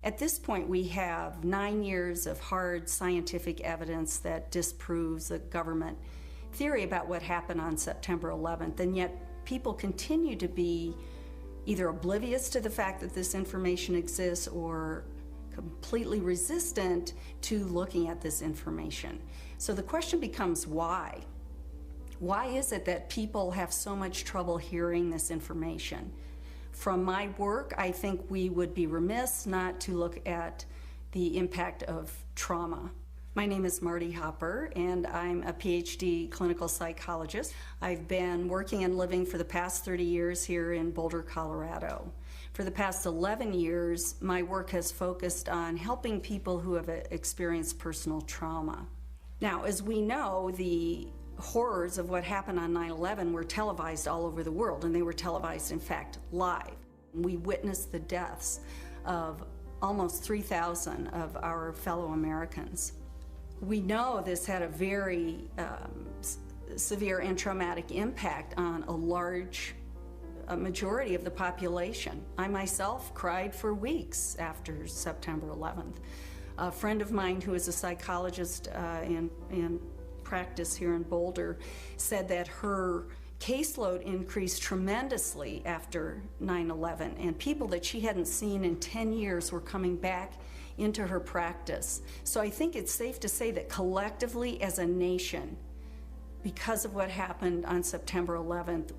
At this point, we have 9 years of hard scientific evidence that disproves the government theory about what happened on September 11th, and yet people continue to be either oblivious to the fact that this information exists or completely resistant to looking at this information. So the question becomes why? Why is it that people have so much trouble hearing this information? From my work, I think we would be remiss not to look at the impact of trauma. My name is Marty Hopper, and I'm a PhD clinical psychologist. I've been working and living for the past 30 years here in Boulder, Colorado. For the past 11 years, my work has focused on helping people who have experienced personal trauma. Now, as we know, the horrors of what happened on 9/11 were televised all over the world, and they were televised, in fact, live. We witnessed the deaths of almost 3,000 of our fellow Americans. We know this had a very severe and traumatic impact on a majority of the population. I myself cried for weeks after September 11th. A friend of mine who is a psychologist in practice here in Boulder said that her caseload increased tremendously after 9/11, and people that she hadn't seen in 10 years were coming back into her practice. So I think it's safe to say that collectively as a nation, because of what happened on September 11th,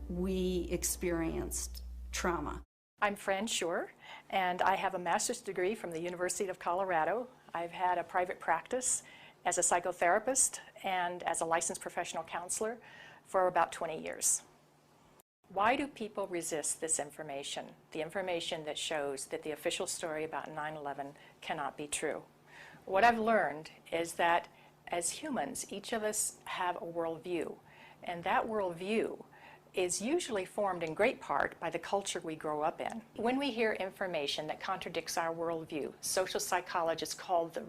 we experienced trauma. I'm Fran Schur, and I have a master's degree from the University of Colorado. I've had a private practice as a psychotherapist and as a licensed professional counselor for about 20 years. Why do people resist this information, the information that shows that the official story about 9/11 cannot be true? What I've learned is that as humans, each of us have a worldview, and that worldview is usually formed in great part by the culture we grow up in. When we hear information that contradicts our worldview, social psychologists call the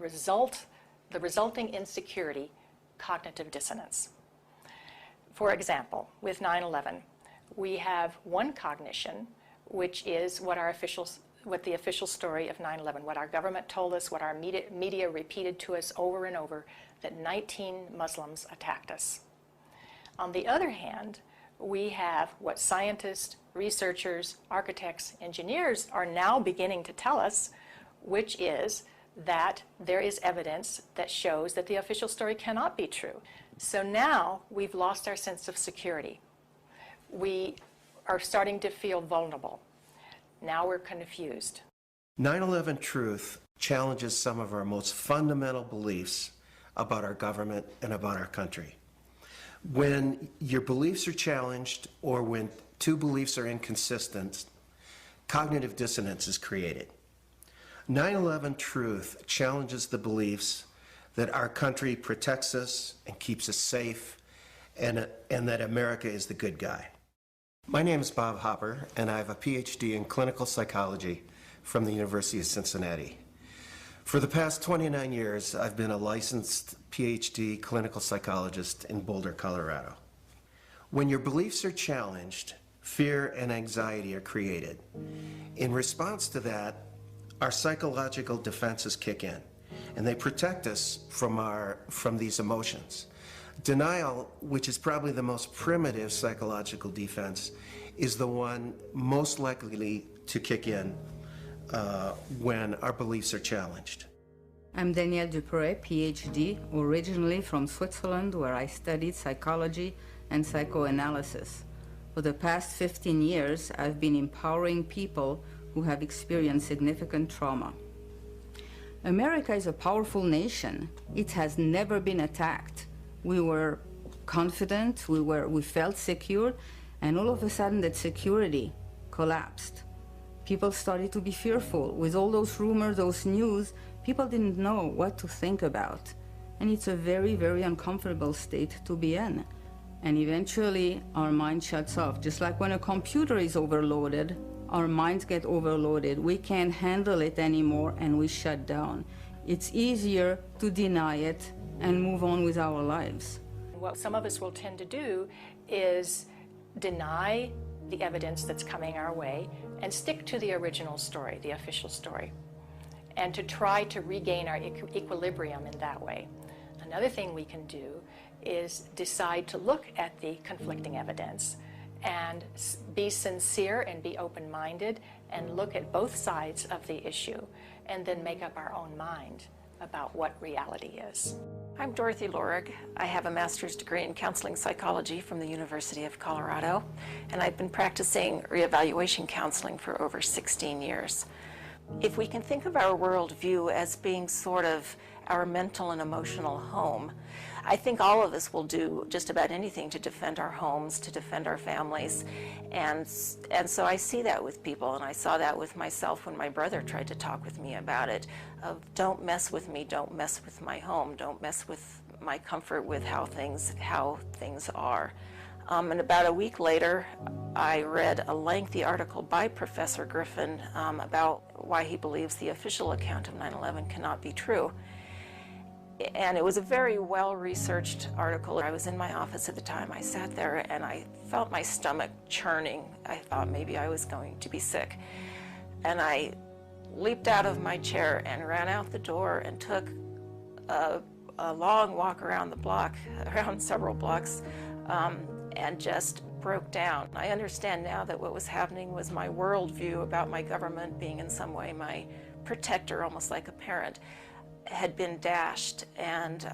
resulting insecurity cognitive dissonance. For example, with 9/11, we have one cognition, which is what the official story of 9/11, what our government told us, what our media repeated to us over and over, that 19 Muslims attacked us. On the other hand, we have what scientists, researchers, architects, engineers are now beginning to tell us, which is that there is evidence that shows that the official story cannot be true. So now we've lost our sense of security. We are starting to feel vulnerable. Now we're confused. 9/11 truth challenges some of our most fundamental beliefs about our government and about our country. When your beliefs are challenged or when two beliefs are inconsistent, cognitive dissonance is created. 9/11 truth challenges the beliefs that our country protects us and keeps us safe and that America is the good guy. My name is Bob Hopper, and I have a PhD in clinical psychology from the University of Cincinnati. For the past 29 years, I've been a licensed PhD clinical psychologist in Boulder, Colorado. When your beliefs are challenged, fear and anxiety are created. In response to that, our psychological defenses kick in, and they protect us from these emotions. Denial, which is probably the most primitive psychological defense, is the one most likely to kick in when our beliefs are challenged. I'm Danielle Duperret, PhD, originally from Switzerland, where I studied psychology and psychoanalysis. For the past 15 years, I've been empowering people who have experienced significant trauma. America is a powerful nation. It has never been attacked. We were confident, we felt secure, and all of a sudden that security collapsed. People started to be fearful. With all those rumors, those news, people didn't know what to think about. And it's a very, very uncomfortable state to be in. And eventually our mind shuts off. Just like when a computer is overloaded, our minds get overloaded. We can't handle it anymore and we shut down. It's easier to deny it and move on with our lives. What some of us will tend to do is deny the evidence that's coming our way and stick to the original story, the official story. and to try to regain our equilibrium in that way. Another thing we can do is decide to look at the conflicting evidence and be sincere and be open-minded and look at both sides of the issue and then make up our own mind about what reality is. I'm Dorothy Lorig. I have a master's degree in counseling psychology from the University of Colorado, and I've been practicing reevaluation counseling for over 16 years. If we can think of our worldview as being sort of our mental and emotional home, I think all of us will do just about anything to defend our homes, to defend our families. And so I see that with people, and I saw that with myself when my brother tried to talk with me about it, of don't mess with me, don't mess with my home, don't mess with my comfort with how things are. And about a week later, I read a lengthy article by Professor Griffin about why he believes the official account of 9/11 cannot be true. And it was a very well-researched article. I was in my office at the time. I sat there and I felt my stomach churning. I thought maybe I was going to be sick. And I leaped out of my chair and ran out the door and took a long walk around the block, around several blocks, and just broke down. I understand now that what was happening was my worldview about my government being in some way my protector, almost like a parent, had been dashed, and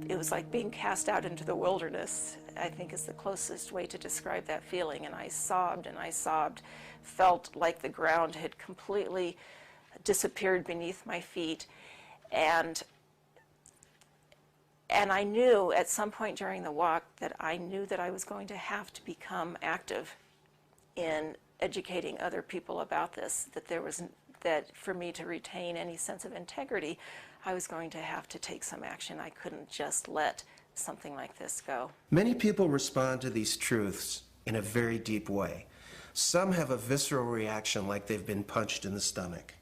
it was like being cast out into the wilderness, I think is the closest way to describe that feeling. And I sobbed, felt like the ground had completely disappeared beneath my feet. And I knew at some point during the walk that I knew that I was going to have to become active in educating other people about this, that for me to retain any sense of integrity, I was going to have to take some action. I couldn't just let something like this go. Many people respond to these truths in a very deep way. Some have a visceral reaction like they've been punched in the stomach.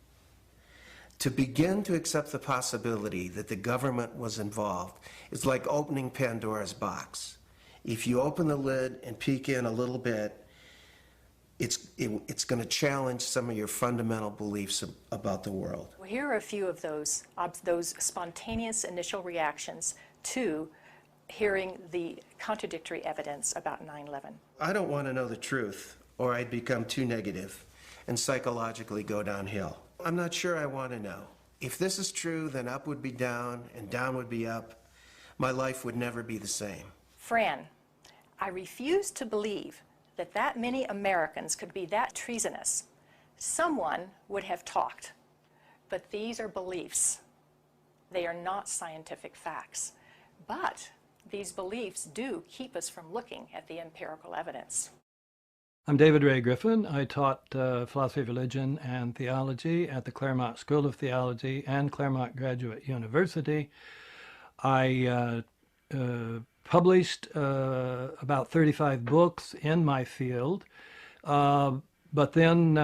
To begin to accept the possibility that the government was involved is like opening Pandora's box. If you open the lid and peek in a little bit, it's going to challenge some of your fundamental beliefs about the world. Well, here are a few of those spontaneous initial reactions to hearing the contradictory evidence about 9/11. I don't want to know the truth, or I'd become too negative and psychologically go downhill. I'm not sure I want to know. If this is true, then up would be down and down would be up. My life would never be the same. Fran, I refuse to believe that many Americans could be that treasonous. Someone would have talked, but these are beliefs. They are not scientific facts, but these beliefs do keep us from looking at the empirical evidence. I'm David Ray Griffin. I taught philosophy of religion and theology at the Claremont School of Theology and Claremont Graduate University. I published about 35 books in my field, but then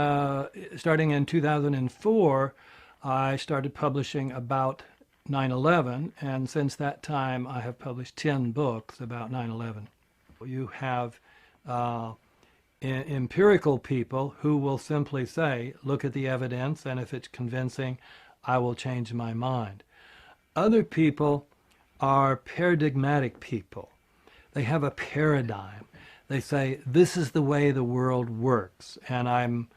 starting in 2004, I started publishing about 9/11, and since that time I have published 10 books about 9/11. You have empirical people who will simply say, look at the evidence, and if it's convincing, I will change my mind. Other people are paradigmatic people. They have a paradigm. They say, this is the way the world works, and I'm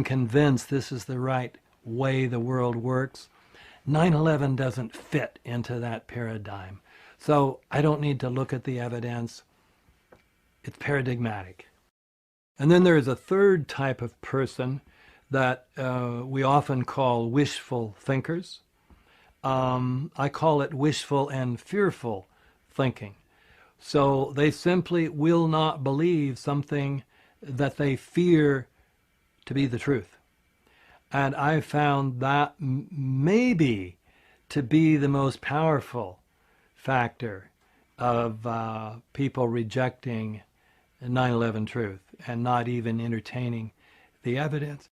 convinced this is the right way the world works. 9/11 doesn't fit into that paradigm. So I don't need to look at the evidence. It's paradigmatic. And then there's a third type of person that we often call wishful thinkers. I call it wishful and fearful thinking. So they simply will not believe something that they fear to be the truth. And I found that maybe to be the most powerful factor of people rejecting 9/11 truth and not even entertaining the evidence.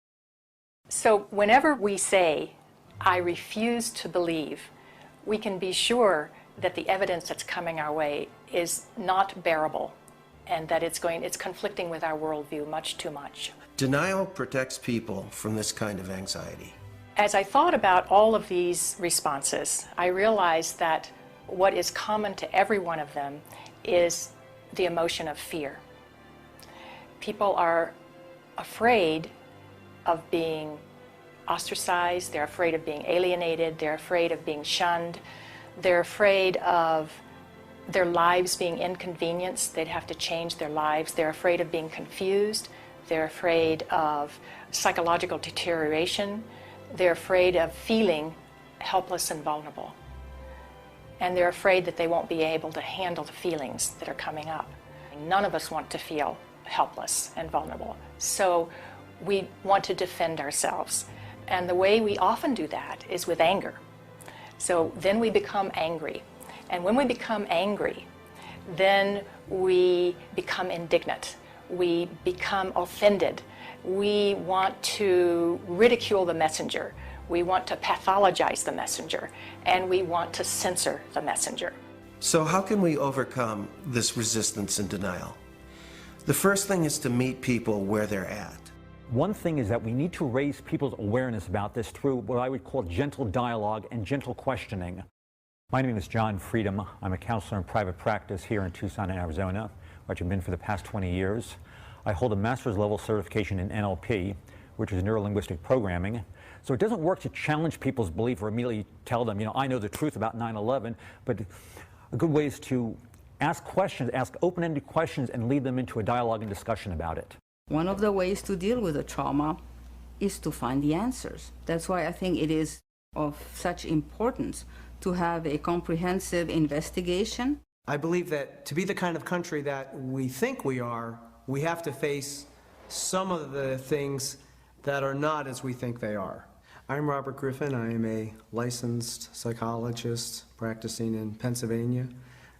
So whenever we say, I refuse to believe, we can be sure that the evidence that's coming our way is not bearable and that it's conflicting with our worldview much too much. Denial protects people from this kind of anxiety. As I thought about all of these responses, I realized that what is common to every one of them is the emotion of fear. People are afraid of being ostracized, they're afraid of being alienated, they're afraid of being shunned, they're afraid of their lives being inconvenienced, they'd have to change their lives, they're afraid of being confused, they're afraid of psychological deterioration, they're afraid of feeling helpless and vulnerable. And they're afraid that they won't be able to handle the feelings that are coming up. None of us want to feel helpless and vulnerable. So we want to defend ourselves. And the way we often do that is with anger. So then we become angry. And when we become angry, then we become indignant. We become offended. We want to ridicule the messenger. We want to pathologize the messenger. And we want to censor the messenger. So how can we overcome this resistance and denial? The first thing is to meet people where they're at. One thing is that we need to raise people's awareness about this through what I would call gentle dialogue and gentle questioning. My name is John Freedom. I'm a counselor in private practice here in Tucson, Arizona, which I've been for the past 20 years. I hold a master's level certification in NLP, which is neuro-linguistic programming. So it doesn't work to challenge people's belief or immediately tell them, I know the truth about 9/11, but a good way is to ask questions, ask open-ended questions, and lead them into a dialogue and discussion about it. One of the ways to deal with the trauma is to find the answers. That's why I think it is of such importance to have a comprehensive investigation. I believe that to be the kind of country that we think we are, we have to face some of the things that are not as we think they are. I'm Robert Griffin. I am a licensed psychologist practicing in Pennsylvania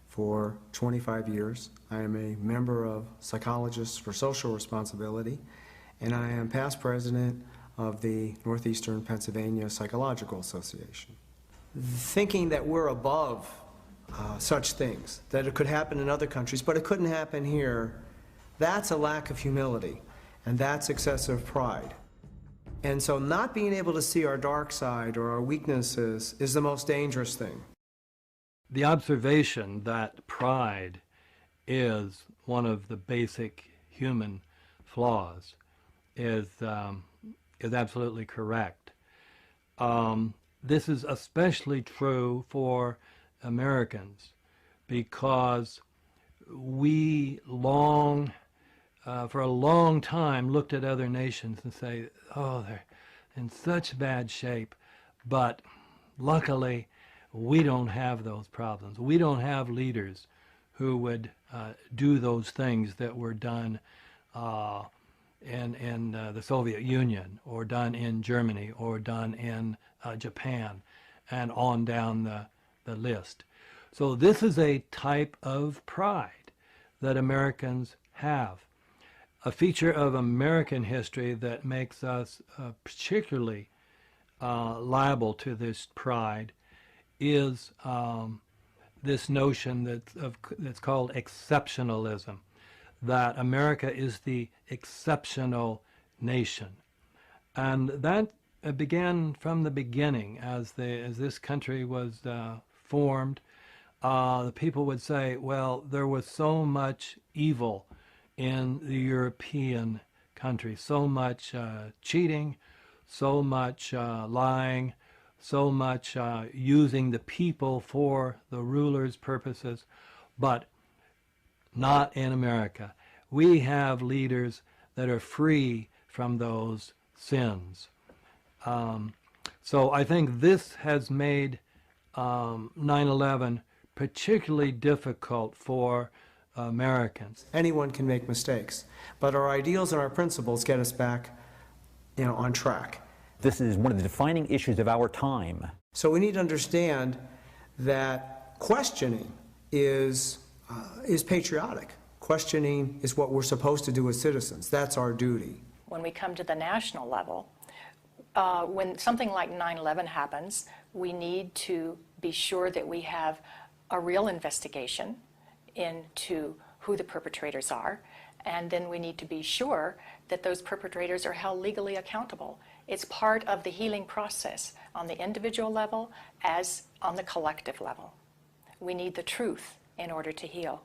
for 25 years. I am a member of Psychologists for Social Responsibility, and I am past president of the Northeastern Pennsylvania Psychological Association. Thinking that we're above such things, that it could happen in other countries, but it couldn't happen here, that's a lack of humility, and that's excessive pride. And so not being able to see our dark side or our weaknesses is the most dangerous thing. The observation that pride is one of the basic human flaws is absolutely correct. This is especially true for Americans because we for a long time looked at other nations and say, oh, they're in such bad shape, but luckily we don't have those problems. We don't have leaders who would do those things that were done in the Soviet Union, or done in Germany, or done in Japan, and on down the list. So this is a type of pride that Americans have. A feature of American history that makes us particularly liable to this pride is this notion that's called exceptionalism, that America is the exceptional nation. And that began from the beginning. As this country was formed, the people would say, well, there was so much evil in the European countries, so much cheating, so much lying, so much using the people for the ruler's purposes, but not in America. We have leaders that are free from those sins. So I think this has made 9/11 particularly difficult for Americans. Anyone can make mistakes, but our ideals and our principles get us back, on track. This is one of the defining issues of our time. So we need to understand that questioning is patriotic. Questioning is what we're supposed to do as citizens. That's our duty. When we come to the national level, when something like 9/11 happens, we need to be sure that we have a real investigation into who the perpetrators are, and then we need to be sure that those perpetrators are held legally accountable. It's part of the healing process on the individual level as on the collective level. We need the truth in order to heal.